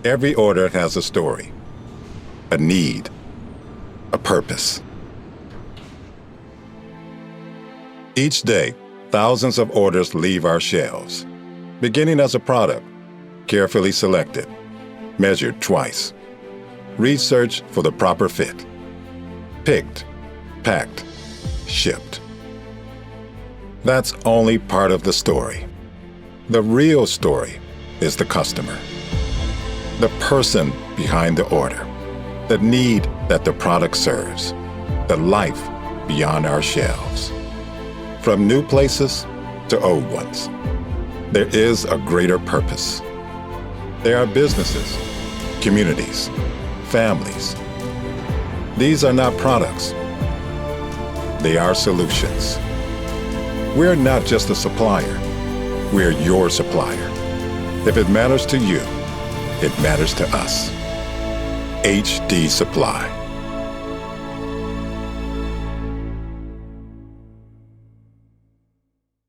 Every order has a story, a need, a purpose. Each day, thousands of orders leave our shelves, beginning as a product, carefully selected, measured twice, researched for the proper fit, picked, packed, shipped. That's only part of the story. The real story is the customer, the person behind the order, the need that the product serves, the life beyond our shelves. From new places to old ones, there is a greater purpose. There are businesses, communities, families. These are not products. They are solutions. We're not just a supplier. We're your supplier. If it matters to you, it matters to us. HD Supply.